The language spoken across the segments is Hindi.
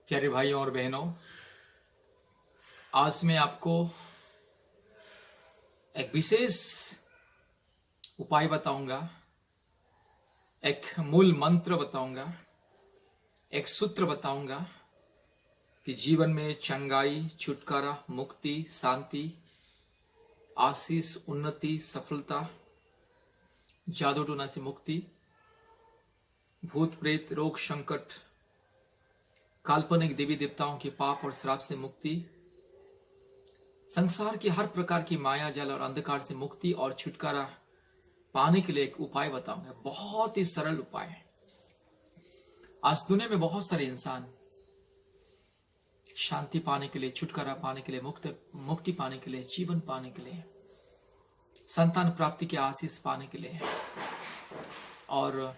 प्यारे भाइयों और बहनों, आज मैं आपको एक विशेष उपाय बताऊंगा, एक मूल मंत्र बताऊंगा, एक सूत्र बताऊंगा कि जीवन में चंगाई, छुटकारा, मुक्ति, शांति, आशीष, उन्नति, सफलता, जादू टोना से मुक्ति, भूत प्रेत, रोग, संकट, काल्पनिक देवी देवताओं के पाप और श्राप से मुक्ति, संसार की हर प्रकार की माया जाल और अंधकार से मुक्ति और छुटकारा पाने के लिए एक उपाय बताऊंगा। बहुत ही सरल उपाय है। आज दुनिया में बहुत सारे इंसान शांति पाने के लिए, छुटकारा पाने के लिए, मुक्ति पाने के लिए, जीवन पाने के लिए, संतान प्राप्ति के आशीष पाने के लिए और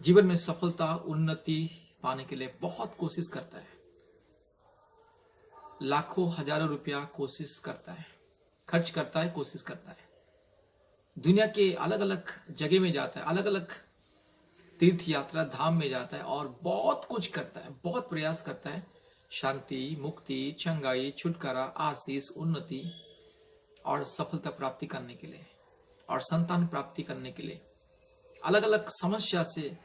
जीवन में सफलता, उन्नति पाने के लिए बहुत कोशिश करता है। लाखों हजारों रुपया कोशिश करता है, खर्च करता है, कोशिश करता है। दुनिया के अलग अलग जगह में जाता है, अलग अलग तीर्थ यात्रा धाम में जाता है और बहुत कुछ करता है, बहुत प्रयास करता है शांति, मुक्ति, चंगाई, छुटकारा, आशीष, उन्नति और सफलता प्राप्ति करने के लिए और संतान प्राप्ति करने के लिए। अलग अलग समस्या से,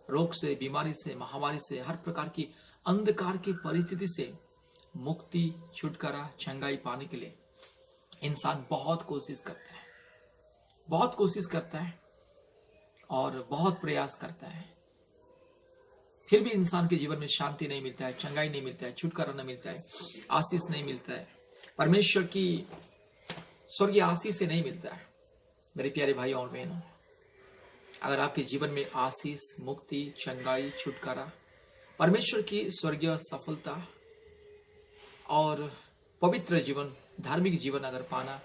रोग से, बीमारी से, महामारी से, हर प्रकार की अंधकार की परिस्थिति से मुक्ति, छुटकारा, चंगाई पाने के लिए इंसान बहुत कोशिश करता है, बहुत कोशिश करता है और बहुत प्रयास करता है। फिर भी इंसान के जीवन में शांति नहीं मिलता है, चंगाई नहीं मिलता है, छुटकारा नहीं मिलता है, आशीष नहीं मिलता है, परमेश्वर की स्वर्गीय आशीष से नहीं मिलता है। मेरे प्यारे भाई और बहनों, अगर आपके जीवन में आशीष, मुक्ति, चंगाई, छुटकारा, परमेश्वर की स्वर्गीय सफलता और पवित्र जीवन, धार्मिक जीवन अगर पाना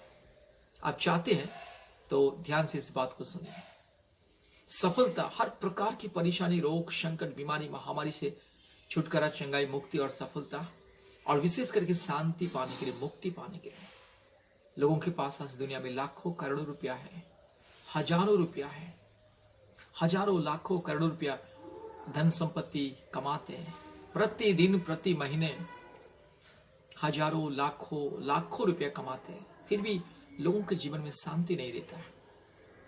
आप चाहते हैं तो ध्यान से इस बात को सुनिए। सफलता, हर प्रकार की परेशानी, रोग, संकट, बीमारी, महामारी से छुटकारा, चंगाई, मुक्ति और सफलता और विशेष करके शांति पाने के लिए, मुक्ति पाने के लिए लोगों के पास आज दुनिया में लाखों करोड़ों रुपया है, हजारों रुपया है, हजारों लाखों करोड़ों रुपया धन संपत्ति कमाते हैं। प्रतिदिन, प्रति महीने हजारों, लाखों रुपया कमाते हैं, फिर भी लोगों के जीवन में शांति नहीं रहता है,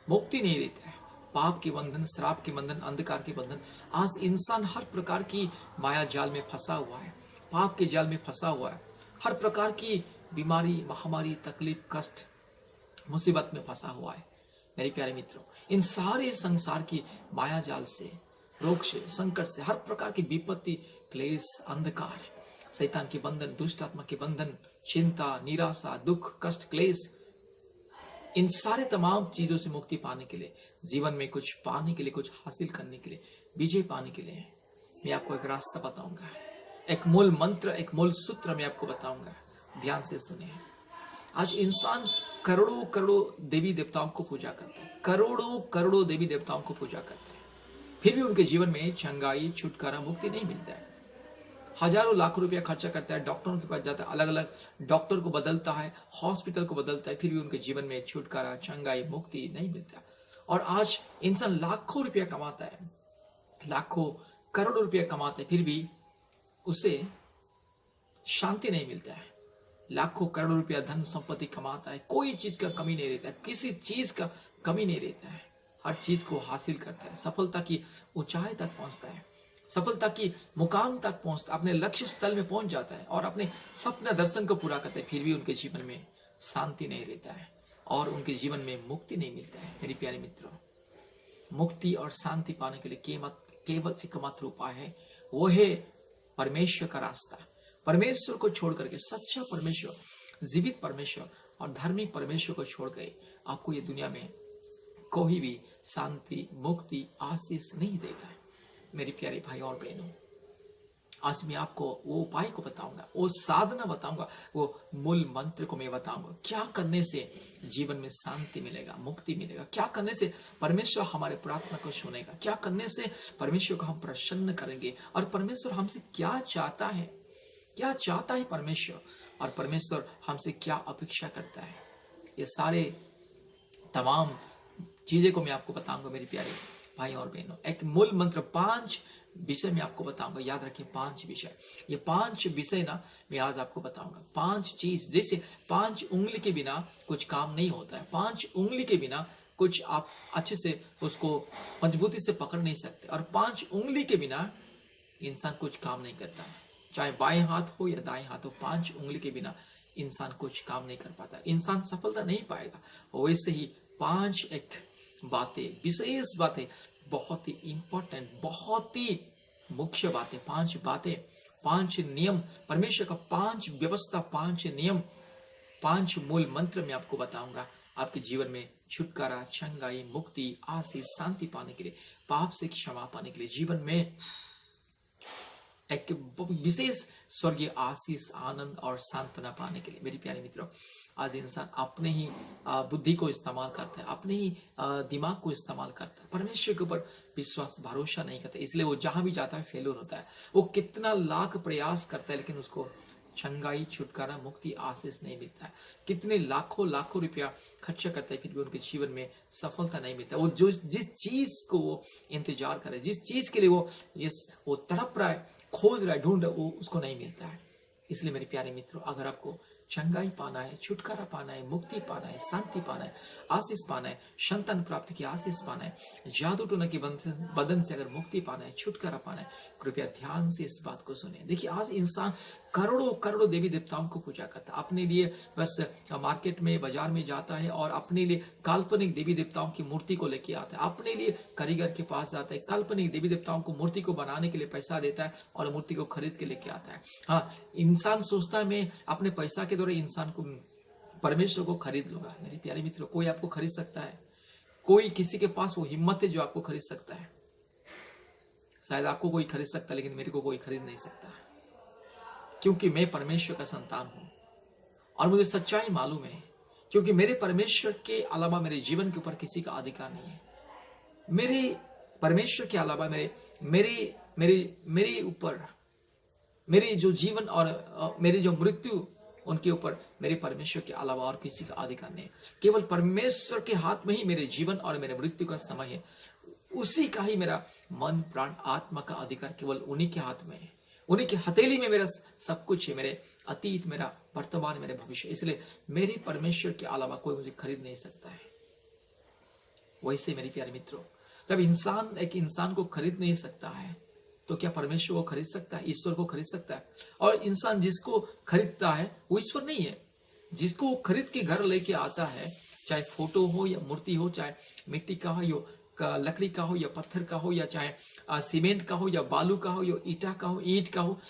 मुक्ति नहीं रहता है। पाप के बंधन, श्राप के बंधन, अंधकार के बंधन। आज इंसान हर प्रकार की माया जाल में फंसा हुआ है, पाप के जाल में फंसा हुआ है, हर प्रकार की बीमारी, महामारी, तकलीफ, कष्ट, मुसीबत में फंसा हुआ है। मेरे प्यारे मित्रों, इन सारे संसार की माया जाल से, रोग से, संकट से, हर प्रकार की विपत्ति, क्लेश, अंधकार, शैतान के बंधन, दुष्ट आत्मा के बंधन, चिंता, निराशा, दुख, कष्ट, क्लेश, इन सारे तमाम चीजों से मुक्ति पाने के लिए, जीवन में कुछ पाने के लिए, कुछ हासिल करने के लिए, विजय पाने के लिए मैं आपको एक रास्ता बताऊंगा, एक मूल मंत्र, एक मूल सूत्र मैं आपको बताऊंगा। ध्यान से सुनिए। आज इंसान करोड़ों करोड़ों देवी देवताओं को पूजा करता है, करोड़ों करोड़ों देवी देवताओं को पूजा करता है, फिर भी उनके जीवन में चंगाई, छुटकारा, मुक्ति नहीं मिलता है। हजारों लाखों रुपया खर्चा करता है, डॉक्टरों के पास जाता है, अलग अलग डॉक्टर को बदलता है, हॉस्पिटल को बदलता है, फिर भी उनके जीवन में छुटकारा, चंगाई, मुक्ति नहीं मिलता। और आज इंसान लाखों रुपया कमाता है, लाखों करोड़ों रुपया कमाता है, फिर भी उसे शांति नहीं मिलता है। लाखों करोड़ों रुपया धन संपत्ति कमाता है, कोई चीज का कमी नहीं रहता है, किसी चीज का कमी नहीं रहता है, हर चीज को हासिल करता है, सफलता की ऊंचाई तक पहुंचता है, सफलता की मुकाम तक पहुंचता, अपने लक्ष्य स्थल में पहुंच जाता है और अपने सपना दर्शन को पूरा करता है, फिर भी उनके जीवन में शांति नहीं रहता है और उनके जीवन में मुक्ति नहीं मिलता है। मेरे प्यारे मित्रों, मुक्ति और शांति पाने के लिए केवल एकमात्र उपाय है, वो है परमेश्वर का रास्ता। परमेश्वर को छोड़ करके, सच्चा परमेश्वर, जीवित परमेश्वर और धार्मिक परमेश्वर को छोड़ गए आपको ये दुनिया में कोई भी शांति, मुक्ति, आशीष नहीं देगा। मेरे प्यारे भाई और बहनों, आज मैं आपको वो उपाय को बताऊंगा, वो साधना बताऊंगा, वो मूल मंत्र को मैं बताऊंगा। क्या करने से जीवन में शांति मिलेगा, मुक्ति मिलेगा, क्या करने से परमेश्वर हमारे प्रार्थना को सुनेगा, क्या करने से परमेश्वर को हम प्रसन्न करेंगे और परमेश्वर हमसे क्या चाहता है, क्या चाहता है परमेश्वर और परमेश्वर हमसे क्या अपेक्षा करता है। ये सारे तमाम चीजें को मैं आपको बताऊंगा मेरे प्यारे भाई और बहनों। एक मूल मंत्र, 5 विषय मैं आपको बताऊंगा। याद रखिए 5 विषय। ये 5 विषय ना मैं आज आपको बताऊंगा। 5 चीज, जैसे 5 उंगली के बिना कुछ काम नहीं होता है। 5 उंगली के बिना कुछ आप अच्छे से उसको मजबूती से पकड़ नहीं सकते, और 5 उंगली के बिना इंसान कुछ काम नहीं करता है। चाहे बाएं हाथ हो या दाएं हाथ हो, 5 उंगली के बिना इंसान कुछ काम नहीं कर पाता, इंसान सफलता नहीं पाएगा। वैसे ही 5 एक बातें, विशेष बातें, बहुत ही इंपॉर्टेंट, बहुत ही मुख्य बातें, 5 बातें, 5 नियम, परमेश्वर का 5 व्यवस्था, 5 नियम, 5 मूल मंत्र मैं आपको बताऊंगा आपके जीवन में छुटकारा, चंगाई, मुक्ति, आशीष, शांति पाने के लिए, पाप से क्षमा पाने के लिए, जीवन में एक विशेष स्वर्गीय आशीष, आनंद और सांत्वना पाने के लिए। मेरे प्यारे मित्रों, आज इंसान अपने ही बुद्धि को इस्तेमाल करता है, अपने ही दिमाग को इस्तेमाल करता है, परमेश्वर के ऊपर विश्वास भरोसा नहीं करता, इसलिए वो जहां भी जाता है फेल्योर होता है। वो कितना लाख प्रयास करता है लेकिन उसको चंगाई, छुटकारा, मुक्ति, आशीष नहीं मिलता है। कितने लाखों लाखों रुपया खर्चा करता है फिर भी उनके जीवन में सफलता नहीं मिलता। वो जो जिस चीज को वो इंतजार करे, जिस चीज के लिए वो तड़प रहा है, खोज रहा है, ढूंढ रहा है, वो उसको नहीं मिलता है। इसलिए मेरे प्यारे मित्रों, अगर आपको चंगाई पाना है, छुटकारा पाना है, मुक्ति पाना है, शांति पाना है, आशीष पाना है, संतान प्राप्त की आशीष पाना है, जादू टोना के बंधन से अगर मुक्ति पाना है, छुटकारा पाना है, कृपया ध्यान से इस बात को सुने। देखिए, आज इंसान करोड़ों करोड़ों देवी देवताओं को पूजा करता है, अपने लिए बस मार्केट में, बाजार में जाता है और अपने लिए काल्पनिक देवी देवताओं की मूर्ति को लेके आता है, अपने लिए कारीगर के पास जाता है, काल्पनिक देवी देवताओं को मूर्ति को बनाने के लिए पैसा देता है और मूर्ति को खरीद के लेके आता है। हाँ, इंसान सोचता है मैं अपने पैसा के द्वारा इंसान को, परमेश्वर को खरीद लूंगा। मेरे प्यारे मित्रों, कोई आपको खरीद सकता है? कोई, किसी के पास वो हिम्मत है जो आपको खरीद सकता है? शायद आपको कोई खरीद सकता है लेकिन मेरे को कोई खरीद नहीं सकता, क्योंकि मैं परमेश्वर का संतान हूं और मुझे सच्चाई मालूम है, क्योंकि मेरे परमेश्वर के अलावा मेरे जीवन के ऊपर किसी का अधिकार नहीं है। मेरे परमेश्वर के अलावा मेरे ऊपर, मेरे जो जीवन और मेरी जो मृत्यु, उनके ऊपर मेरे परमेश्वर के अलावा और किसी का अधिकार नहीं। केवल परमेश्वर के हाथ में ही मेरे जीवन और मेरे मृत्यु का समय है। उसी का ही मेरा मन, प्राण, आत्मा का अधिकार केवल उन्हीं के हाथ में है। उन्हीं की हथेली में मेरा सब कुछ है, मेरे अतीत, मेरा वर्तमान, मेरे भविष्य। इसलिए मेरे परमेश्वर के अलावा कोई मुझे खरीद नहीं सकता है। वैसे मेरे प्यारे मित्रों, जब इंसान एक इंसान को खरीद नहीं सकता है तो क्या परमेश्वर को खरीद सकता है, ईश्वर को खरीद सकता है? और इंसान जिसको खरीदता है वो ईश्वर नहीं है। जिसको वो खरीद के घर लेके आता है, चाहे फोटो हो या मूर्ति हो, चाहे मिट्टी का हो या लकड़ी का हो या पत्थर का हो, या चाहे सीमेंट का हो या बालू का हो या ईटा का हो, ईंट का हो,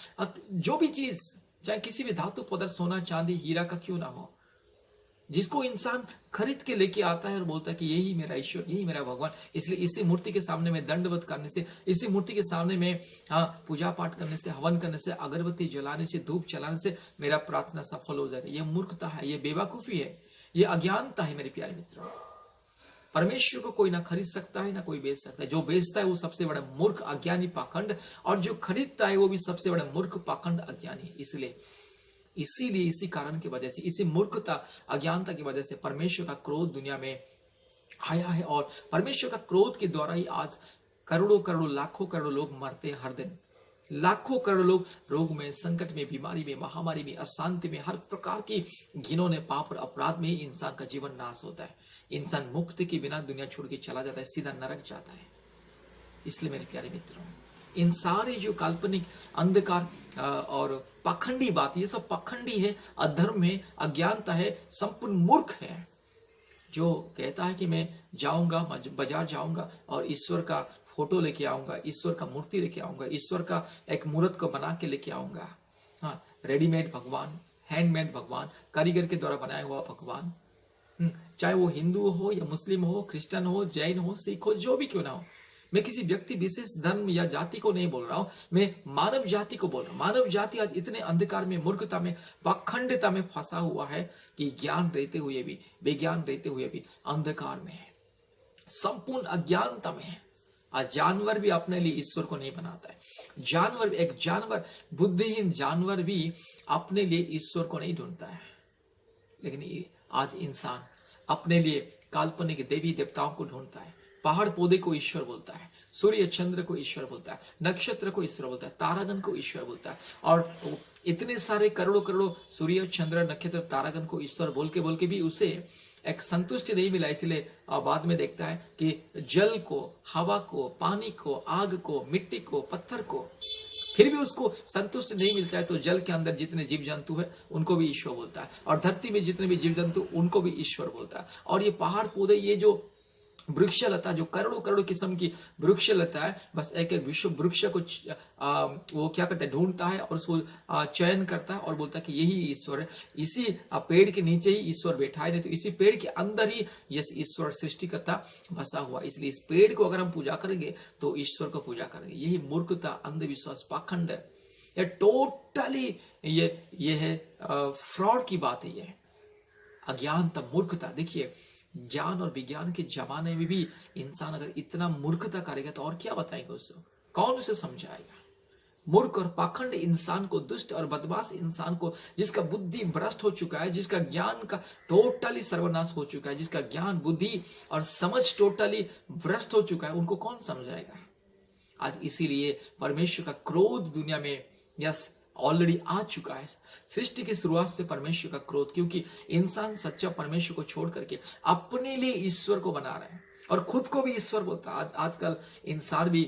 जो भी चीज, चाहे किसी भी धातु पदार्थ, सोना चांदी हीरा का क्यों ना हो, जिसको इंसान खरीद के लेके आता है और बोलता है कि यही मेरा ईश्वर, यही मेरा भगवान, इसलिए इसी मूर्ति के सामने में दंडवत करने से, इसी मूर्ति के सामने में पूजा पाठ करने से, हवन करने से, अगरबत्ती जलाने से, धूप जलाने से मेरा प्रार्थना सफल हो जाएगा। ये मूर्खता है, ये बेवकूफी है, ये अज्ञानता है मेरे प्यारे मित्रों। परमेश्वर को कोई ना खरीद सकता है ना कोई बेच सकता है। जो बेचता है वो सबसे बड़ा मूर्ख, अज्ञानी, पाखंड, और जो खरीदता है वो भी सबसे बड़ा मूर्ख, पाखंड, अज्ञानी है। इसीलिए इसी कारण की वजह से, इसी मूर्खता, अज्ञानता की वजह से परमेश्वर का क्रोध दुनिया में आया है, और परमेश्वर का क्रोध के द्वारा ही आज करोड़ों करोड़ों, लाखों करोड़ों लोग मरते हैं हर दिन। लाखों करोड़ लोग रोग में, संकट में, बीमारी में, महामारी में, अशांति में, हर प्रकार की घिनौने, पाप और अपराध में ही इंसान का जीवन नाश होता है। इंसान मुक्ति के बिना दुनिया छोड़ के चला जाता है, सीधा नरक जाता है। इसलिए मेरे प्यारे मित्रों, इन सारे जो काल्पनिक, अंधकार और पाखंडी बात, ये सब पाखंडी है, अधर्म है, अज्ञानता है, संपूर्ण मूर्ख है। जो कहता है कि मैं जाऊंगा, बाजार जाऊंगा और ईश्वर का फोटो लेके आऊंगा, ईश्वर का मूर्ति लेके आऊंगा, ईश्वर का एक मूर्त को बना के लेके आऊंगा। हाँ, रेडीमेड भगवान, हैंडमेड भगवान, कारीगर के द्वारा बनाया हुआ भगवान, चाहे वो हिंदू हो या मुस्लिम हो, क्रिश्चियन हो, जैन हो, सिख हो, जो भी क्यों ना हो। मैं किसी व्यक्ति विशेष धर्म या जाति को नहीं बोल रहा हूं, मैं मानव जाति को बोल रहा हूं। मानव जाति आज इतने अंधकार में, मूर्खता में, पाखंडता में फंसा हुआ है कि ज्ञान रहते हुए भी, विज्ञान रहते हुए भी अंधकार में है, संपूर्ण अज्ञानता में है। आज जानवर भी अपने लिए ईश्वर को नहीं बनाता है। जानवर, एक जानवर, बुद्धिहीन जानवर भी अपने लिए ईश्वर को नहीं ढूंढता है, लेकिन आज इंसान अपने लिए काल्पनिक देवी देवताओं को ढूंढता है। पहाड़ पौधे को ईश्वर बोलता है, सूर्य चंद्र को ईश्वर बोलता है, नक्षत्र को ईश्वर बोलता है, तारागण को ईश्वर बोलता है। और इतने सारे करोड़ों करोड़ों सूर्य चंद्र नक्षत्र तारागण को ईश्वर बोल के भी उसे एक संतुष्टि नहीं मिला। इसलिए बाद में देखता है कि जल को, हवा को, पानी को, आग को, मिट्टी को, पत्थर को, फिर भी उसको संतुष्ट नहीं मिलता है। तो जल के अंदर जितने जीव जंतु है उनको भी ईश्वर बोलता है, और धरती में जितने भी जीव जंतु उनको भी ईश्वर बोलता है। और ये पहाड़ पौधे, ये जो वृक्षलता, जो करोड़ों करोड़ों किस्म की वृक्षलता है, बस एक एक विश्व वृक्ष को वो क्या करता है, ढूंढता है और उसको चयन करता है और बोलता है कि यही ईश्वर है। इसी पेड़ के नीचे ही ईश्वर बैठा है, नहीं तो इसी पेड़ के अंदर ही ये ईश्वर सृष्टिकर्ता बसा हुआ। इसलिए इस पेड़ को अगर हम पूजा करेंगे तो ईश्वर को पूजा करेंगे। यही मूर्खता, अंधविश्वास, पाखंड, ये टोटली ये है फ्रॉड की बात है, ये अज्ञानता, मूर्खता। देखिए, ज्ञान और विज्ञान के जमाने में भी इंसान अगर इतना मूर्खता करेगा तो और क्या बताएंगे उसको, कौन उसे समझाएगा। मूर्ख और पाखंड इंसान को, दुष्ट और बदमाश इंसान को, जिसका बुद्धि भ्रष्ट हो चुका है, जिसका ज्ञान का टोटली सर्वनाश हो चुका है, जिसका ज्ञान, बुद्धि और समझ टोटली भ्रष्ट हो चुका है, उनको कौन समझाएगा। आज इसीलिए परमेश्वर का क्रोध दुनिया में यस ऑलरेडी आ चुका है। सृष्टि की शुरुआत से परमेश्वर का क्रोध, क्योंकि इंसान सच्चा परमेश्वर को छोड़ करके अपने लिए ईश्वर को बना रहे हैं और खुद को भी ईश्वर बोलता है। आजकल इंसान भी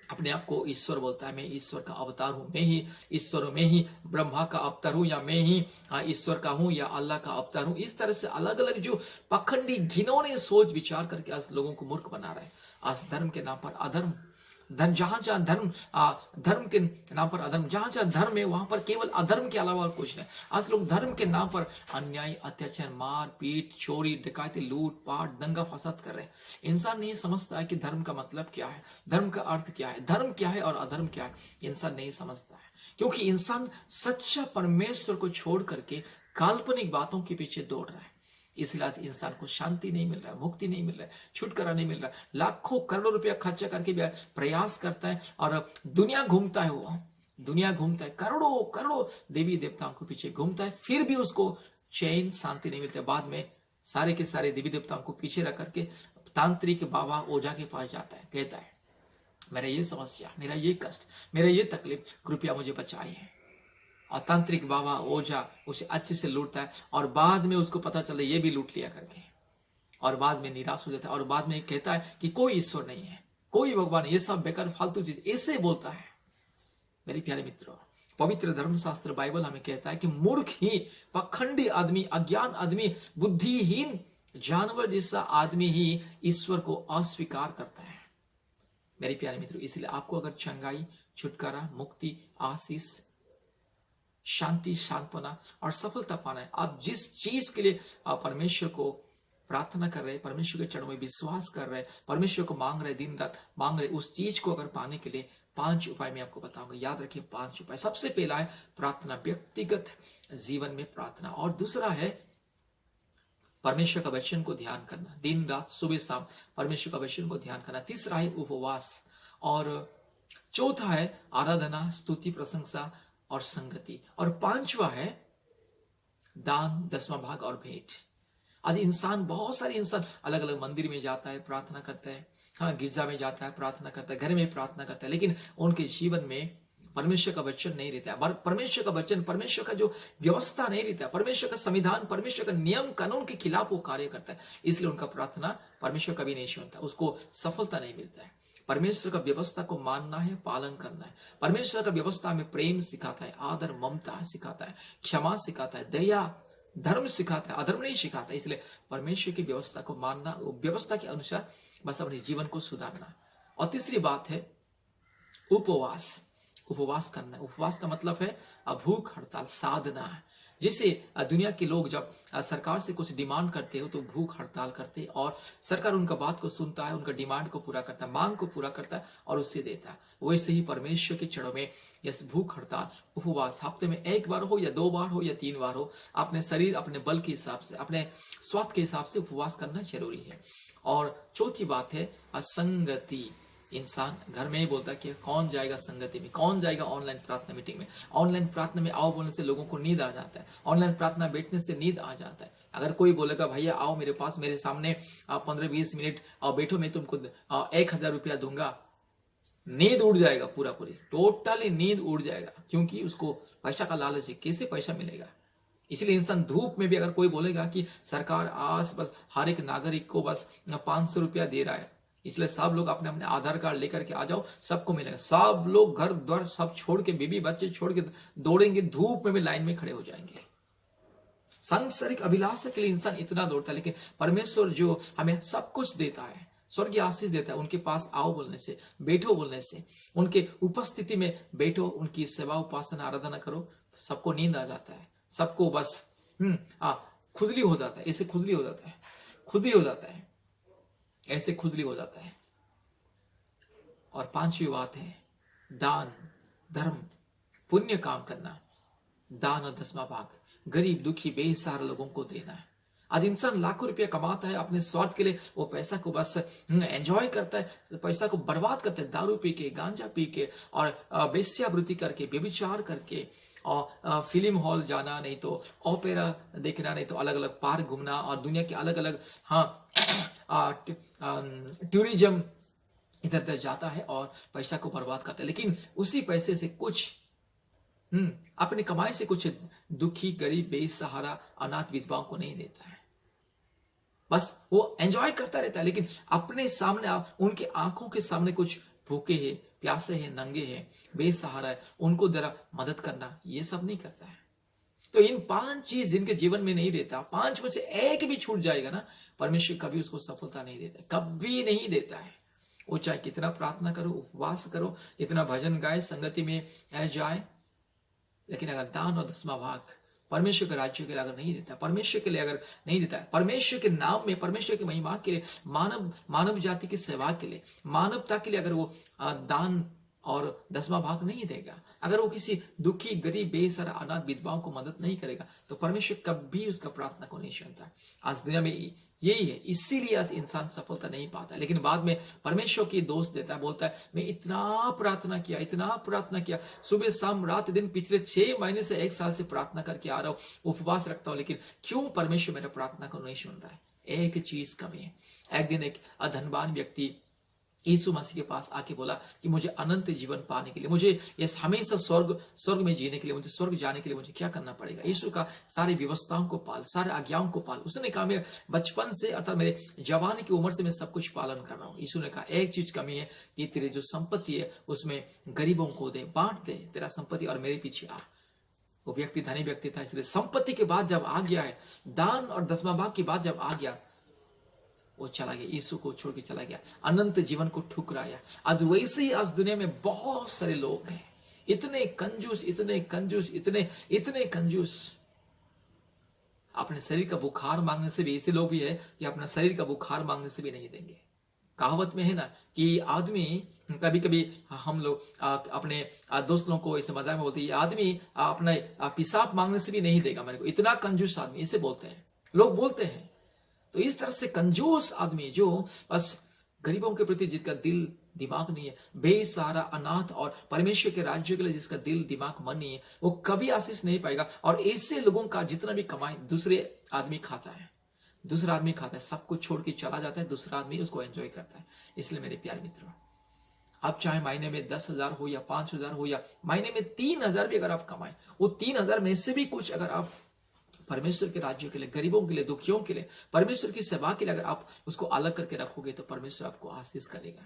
अपने आप को ईश्वर बोलता है, मैं ईश्वर का अवतार हूं, मैं ही ईश्वर हूं, मैं ही ब्रह्मा का अवतार हूं, या मैं ही ईश्वर का हूं, या अल्लाह का अवतार हूं। इस तरह से अलग अलग जो पखंडी घिनौने सोच विचार करके आज लोगों को मूर्ख बना रहे हैं। आज धर्म के नाम पर अधर्म, जहां जहां धर्म के नाम पर अधर्म, जहां जहां धर्म है वहां पर केवल अधर्म के अलावा और कुछ नहीं। आज लोग धर्म के नाम पर अन्याय, अत्याचार, मार पीट, चोरी, डकैती, लूट पाट, दंगा फसाद कर रहे हैं। इंसान नहीं समझता है कि धर्म का मतलब क्या है, धर्म का अर्थ क्या है, धर्म क्या है और अधर्म क्या है। इंसान नहीं समझता है, क्योंकि इंसान सच्चा परमेश्वर को छोड़ करके काल्पनिक बातों के पीछे दौड़ रहा है। इसलिए आज इंसान को शांति नहीं मिल रहा है, मुक्ति नहीं मिल रहा है, छुटकारा नहीं मिल रहा है। लाखों करोड़ों रुपया खर्चा करके भी प्रयास करता है और दुनिया घूमता है, वो दुनिया घूमता है, करोड़ों करोड़ों देवी देवताओं के पीछे घूमता है, फिर भी उसको चैन, शांति नहीं मिलता। बाद में सारे के सारे देवी देवताओं को पीछे रख करके तांत्रिक बाबा ओझा के पास जाता है, कहता है मेरा ये समस्या, मेरा ये कष्ट, मेरा ये तकलीफ, कृपया मुझे बचाइए। और तांत्रिक बाबा ओझा उसे अच्छे से लूटता है और बाद में उसको पता चलता है ये भी लूट लिया करके, और बाद में निराश हो जाता है और बाद में कहता है कि कोई ईश्वर नहीं है, कोई भगवान, ये सब बेकार फालतू चीज, ऐसे बोलता है। मेरे प्यारे मित्रों, पवित्र धर्मशास्त्र बाइबल हमें कहता है कि मूर्ख ही, पखंडी आदमी, अज्ञान आदमी, बुद्धिहीन जानवर जैसा आदमी ही ईश्वर को अस्वीकार करता है। मेरे प्यारे मित्रों, इसलिए आपको अगर चंगाई, छुटकारा, मुक्ति, आशीष, शांति, सांत्वना और सफलता पाना है, आप जिस चीज के लिए आप परमेश्वर को प्रार्थना कर रहे हैं, परमेश्वर के चरणों में विश्वास कर रहे हैं, परमेश्वर को मांग रहे, दिन रात मांग रहे, उस चीज को अगर पाने के लिए 5 उपाय मैं आपको बताऊंगा। याद रखिए 5 उपाय। सबसे पहला है प्रार्थना, व्यक्तिगत जीवन में प्रार्थना, और दूसरा है परमेश्वर का वचन को ध्यान करना, दिन रात सुबह शाम परमेश्वर का वचन को ध्यान करना। तीसरा है उपवास, और चौथा है आराधना, स्तुति, प्रशंसा और संगति, और 5वां है दान, 10वां भाग और भेंट। आज इंसान, बहुत सारे इंसान अलग अलग मंदिर में जाता है, प्रार्थना करता है, हाँ गिरजा में जाता है, प्रार्थना करता है, घर में प्रार्थना करता है, लेकिन उनके जीवन में परमेश्वर का वचन नहीं रहता है। परमेश्वर का वचन, परमेश्वर का जो व्यवस्था नहीं रहता है, परमेश्वर का संविधान, परमेश्वर का नियम कानून के खिलाफ वो कार्य करता है, इसलिए उनका प्रार्थना परमेश्वर कभी नहीं सुनता, उसको सफलता नहीं मिलता है। परमेश्वर का व्यवस्था को मानना है, पालन करना है। परमेश्वर का व्यवस्था में प्रेम सिखाता है, आदर, ममता सिखाता है, क्षमा सिखाता है, दया, धर्म सिखाता है, अधर्म नहीं सिखाता। इसलिए परमेश्वर की व्यवस्था को मानना, व्यवस्था के अनुसार बस अपने जीवन को सुधारना। और तीसरी बात है उपवास, उपवास करना। उपवास का मतलब है भूख हड़ताल, साधना है। जैसे दुनिया के लोग जब सरकार से कुछ डिमांड करते हो तो भूख हड़ताल करते हैं, और सरकार उनका बात को सुनता है, उनका डिमांड को पूरा करता है, मांग को पूरा करता है और उससे देता है। वैसे ही परमेश्वर के चरणों में यस भूख हड़ताल, उपवास, हफ्ते में 1 बार हो या 2 बार हो या 3 बार हो, अपने शरीर, अपने बल के हिसाब से, अपने स्वास्थ्य के हिसाब से उपवास करना जरूरी है। और चौथी बात है संगति। इंसान घर में ही बोलता है कि कौन जाएगा संगति में, कौन जाएगा ऑनलाइन प्रार्थना मीटिंग में। ऑनलाइन प्रार्थना में आओ बोलने से लोगों को नींद आ जाता है, ऑनलाइन प्रार्थना बैठने से नींद आ जाता है। अगर कोई बोलेगा भैया आओ मेरे पास, मेरे सामने 15-20 मिनट बैठो, मैं तुमको 1000 रुपया दूंगा, नींद उड़ जाएगा, पूरा पूरी टोटली नींद उड़ जाएगा, क्योंकि उसको पैसा का लालच है, कैसे पैसा मिलेगा। इसलिए इंसान धूप में भी अगर कोई बोलेगा कि सरकार आज बस हर एक नागरिक को बस 500 रुपया दे रहा है, इसलिए सब लोग अपने अपने आधार कार्ड लेकर के आ जाओ, सबको मिलेगा, सब लोग घर द्वार सब छोड़ के, बीबी बच्चे छोड़ के दौड़ेंगे, धूप में भी लाइन में खड़े हो जाएंगे। सांसारिक अभिलाषा के लिए इंसान इतना दौड़ता है, लेकिन परमेश्वर जो हमें सब कुछ देता है, स्वर्गीय आशीष देता है, उनके पास आओ बोलने से, बैठो बोलने से, उनके उपस्थिति में बैठो, उनकी सेवा उपासना आराधना करो, सबको नींद आ जाता है, सबको बस खुजली हो जाता है, ऐसे खुजली हो जाता है, खुजली हो जाता है, ऐसे खुजली हो जाता है। और पांचवी बात है दान, धर्म, पुण्य काम करना, दान और 10वां भाग गरीब दुखी बेसहारा लोगों को देना है। आज इंसान लाखों रुपया कमाता है अपने स्वार्थ के लिए, वो पैसा को बस एंजॉय करता है, पैसा को बर्बाद करता है, दारू पी के, गांजा पी के, और वेश्यावृत्ति करके, व्यभिचार करके, और फिल्म हॉल जाना, नहीं तो ओपेरा देखना, नहीं तो अलग अलग पार्क घूमना, और दुनिया के अलग अलग टूरिज्म इधर उधर जाता है और पैसा को बर्बाद करता है। लेकिन उसी पैसे से कुछ अपनी कमाई से कुछ दुखी गरीब बेसहारा अनाथ विधवाओं को नहीं देता है, बस वो एंजॉय करता रहता है, लेकिन अपने सामने उनके आंखों के सामने कुछ भूखे हैं, प्यासे हैं, नंगे हैं, बेसहारा है, उनको जरा मदद करना, ये सब नहीं करता है। तो इन 5 चीज जिनके जीवन में नहीं रहता, 5 में से एक भी छूट जाएगा ना, परमेश्वर कभी उसको सफलता नहीं देता, कभी नहीं देता है। वो चाहे कितना प्रार्थना करो, उपवास करो, इतना भजन गाए, संगति में जाए, लेकिन अगर दान और 10वां भाग परमेश्वर के राज्य के लिए अगर नहीं देता, परमेश्वर के लिए अगर नहीं देता है, परमेश्वर के नाम में, परमेश्वर की महिमा के लिए, मानव जाति की सेवा के लिए, मानवता के लिए अगर वो दान और 10वां भाग नहीं देगा, अगर वो किसी दुखी गरीब बेसहारा अनाथ विधवाओं को मदद नहीं करेगा, तो परमेश्वर कभी उसका प्रार्थना को नहीं सुनता। आज दुनिया में यही है, इसीलिए आज इंसान सफलता नहीं पाता, लेकिन बाद में परमेश्वर की दोष देता है, बोलता है मैं इतना प्रार्थना किया, इतना प्रार्थना किया, सुबह शाम रात दिन, पिछले 6 महीने से 1 साल से प्रार्थना करके आ रहा हूं, उपवास रखता हूं, लेकिन क्यों परमेश्वर मेरा प्रार्थना को नहीं सुन रहा है? एक चीज कमी है। एक दिन एक धनवान व्यक्ति यीशु मसीह के पास आके बोला कि मुझे अनंत जीवन पाने के लिए, मुझे ये हमेशा स्वर्ग में जीने के लिए, मुझे स्वर्ग जाने के लिए मुझे क्या करना पड़ेगा? यीशु का सारी व्यवस्थाओं को पाल, सारे आज्ञाओं को पाल। उसने कहा मैं बचपन से, अर्थात मेरे जवानी की उम्र से मैं सब कुछ पालन कर रहा हूँ। यीशु ने कहा एक चीज कमी है कि तेरी जो संपत्ति है उसमें गरीबों को दे, बांट दे तेरा संपत्ति, और मेरे पीछे आ। वो व्यक्ति धनी व्यक्ति था, इसलिए संपत्ति के बाद जब आ गया है, दान और 10वां भाग के बाद जब आ गया, वो चला गया, यीशु को छोड़ के चला गया, अनंत जीवन को ठुकराया। आज वैसे ही आज दुनिया में बहुत सारे लोग हैं, इतने कंजूस, इतने कंजूस, इतने कंजूस, अपने शरीर का बुखार मांगने से भी ऐसे लोग भी है कि अपना शरीर का बुखार मांगने से भी नहीं देंगे। कहावत में है ना कि आदमी, कभी कभी हम लोग अपने दोस्त लोगों को ऐसे मजाक में बोलते हैं, आदमी अपना पेशाब मांगने से भी नहीं देगा मेरे को, इतना कंजूस आदमी, ऐसे बोलते हैं लोग, बोलते हैं। तो इस तरह से कंजूस आदमी जो बस गरीबों के प्रति जिसका दिल दिमाग नहीं है, बेसहारा अनाथ और परमेश्वर के राज्य के लिए जिसका दिल दिमाग मन नहीं है, वो कभी आशीष नहीं पाएगा। और ऐसे लोगों का जितना भी कमाई दूसरे आदमी खाता है, दूसरा आदमी खाता है, सब कुछ छोड़ के चला जाता है, दूसरा आदमी उसको एंजॉय करता है। इसलिए मेरे प्यारे मित्रों, आप चाहे महीने में 10,000 हो या 5,000 हो या महीने में 3,000 भी अगर आप कमाए, वो 3,000 में से भी कुछ अगर आप परमेश्वर के राज्य के लिए, गरीबों के लिए, दुखियों के लिए, परमेश्वर की सेवा के लिए अगर आप उसको अलग करके रखोगे, तो परमेश्वर आपको आशीष करेगा।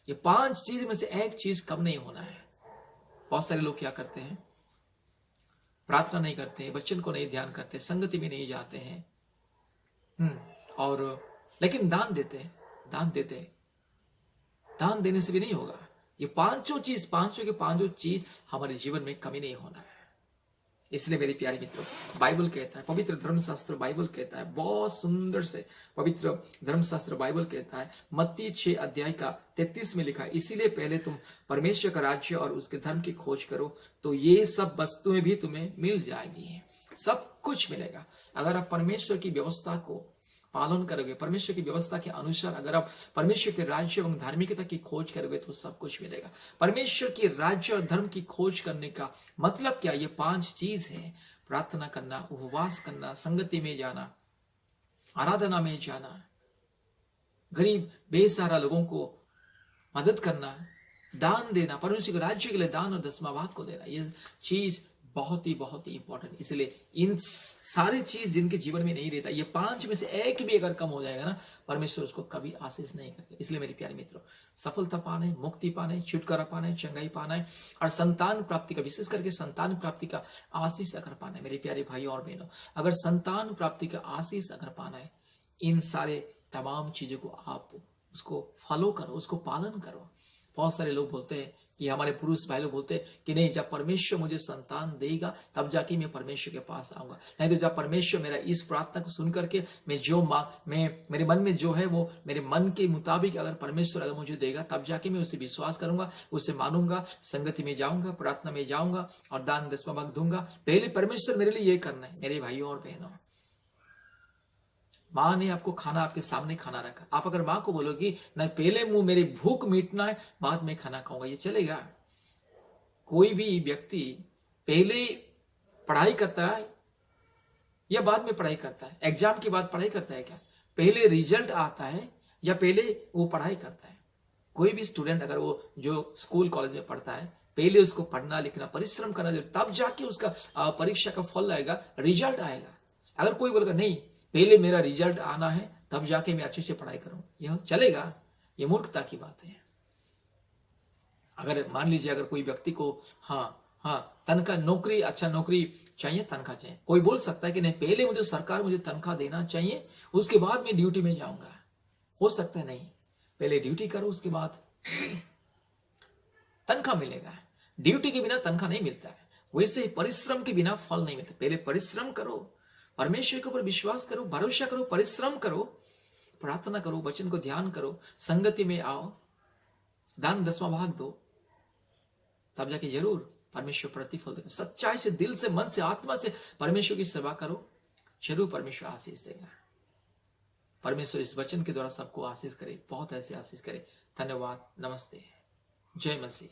ये 5 चीज में से एक चीज कम नहीं होना है। बहुत सारे लोग क्या करते हैं, प्रार्थना नहीं करते हैं, वचन को नहीं ध्यान करते, संगति में नहीं जाते हैं, और लेकिन दान देते हैं, दान देने से भी नहीं होगा। ये 5 चीज हमारे जीवन में कमी नहीं होना है। इसलिए मेरे प्यारे मित्रों, बाइबल कहता है, पवित्र धर्मशास्त्र बाइबल कहता है, बहुत सुंदर से पवित्र धर्मशास्त्र बाइबल कहता है, मत्ती 6 अध्याय का 33 में लिखा है, इसीलिए पहले तुम परमेश्वर का राज्य और उसके धर्म की खोज करो, तो ये सब वस्तुएं भी तुम्हें मिल जाएंगी। सब कुछ मिलेगा अगर आप परमेश्वर की व्यवस्था को पालन करोगे, परमेश्वर की व्यवस्था के अनुसार अगर आप परमेश्वर के राज्य एवं धार्मिकता की खोज करोगे, तो सब कुछ मिलेगा। परमेश्वर की राज्य और धर्म की खोज करने का मतलब क्या? ये 5 चीज है, प्रार्थना करना, उपवास करना, संगति में जाना, आराधना में जाना, गरीब बेसहारा लोगों को मदद करना, दान देना, परमेश्वर के राज्य के लिए दान और दसवां भाग को देना, ये चीज बहुत ही इंपॉर्टेंट। इसलिए इन सारी चीज जिनके जीवन में नहीं रहता, ये 5 में से एक भी अगर कम हो जाएगा ना, परमेश्वर उसको कभी आशीष नहीं करेगा। इसलिए मेरे प्यारे मित्रों, सफलता पाने, मुक्ति पाने, छुटकारा पाने, चंगाई पाना और संतान प्राप्ति का, विशेष करके संतान प्राप्ति का आशीष अगर पाना है मेरे प्यारे भाइयों और बहनों, अगर संतान प्राप्ति का आशीष अगर पाना है, इन सारे तमाम चीजों को आप उसको फॉलो करो, उसको पालन करो। बहुत सारे लोग बोलते हैं कि हमारे पुरुष भाई लोग बोलते हैं कि नहीं, जब परमेश्वर मुझे संतान देगा तब जाके मैं परमेश्वर के पास आऊंगा, नहीं तो जब परमेश्वर मेरा इस प्रार्थना को सुन करके मैं मेरे मन में जो है वो मेरे मन के मुताबिक अगर परमेश्वर अगर मुझे देगा तब जाके मैं उसे विश्वास करूंगा, उसे मानूंगा, संगति में जाऊंगा, प्रार्थना में जाऊंगा और दान दसवां भाग दूंगा। पहले परमेश्वर मेरे लिए ये करना है मेरे भाइयों और बहनों। माँ ने आपको खाना आपके सामने खाना रखा, आप अगर माँ को बोलोगी ना पहले मुंह मेरी भूख मिटना है बाद में खाना खाऊंगा, ये चलेगा? कोई भी व्यक्ति पहले पढ़ाई करता है या बाद में पढ़ाई करता है? एग्जाम के बाद पढ़ाई करता है क्या? पहले रिजल्ट आता है या पहले वो पढ़ाई करता है? कोई भी स्टूडेंट अगर वो जो स्कूल कॉलेज में पढ़ता है, पहले उसको पढ़ना लिखना परिश्रम करना, तब जाके उसका परीक्षा का फल आएगा, रिजल्ट आएगा। अगर कोई बोलेगा नहीं पहले मेरा रिजल्ट आना है तब जाके मैं अच्छे से पढ़ाई करूं, यह चलेगा? यह मूर्खता की बात है। अगर मान लीजिए अगर कोई व्यक्ति को तनख्वाह, नौकरी, अच्छा नौकरी चाहिए, तनख्वाह चाहिए, कोई बोल सकता है कि नहीं पहले मुझे सरकार मुझे तनख्वाह देना चाहिए उसके बाद मैं ड्यूटी में जाऊंगा। हो सकता है नहीं, पहले ड्यूटी करो उसके बाद तनख्वाह मिलेगा। ड्यूटी के बिना तनख्वाह नहीं मिलता है, वैसे परिश्रम के बिना फल नहीं मिलता। पहले परिश्रम करो, परमेश्वर के ऊपर विश्वास करो, भरोसा करो, परिश्रम करो, प्रार्थना करो, वचन को ध्यान करो, संगति में आओ, दान दसवां भाग दो, तब जाके जरूर परमेश्वर प्रतिफल देगा। सच्चाई से, दिल से, मन से, आत्मा से परमेश्वर की सेवा करो, जरूर परमेश्वर आशीष देगा। परमेश्वर इस वचन के द्वारा सबको आशीष करे, बहुत ऐसे आशीष करे। धन्यवाद, नमस्ते, जय मसीह।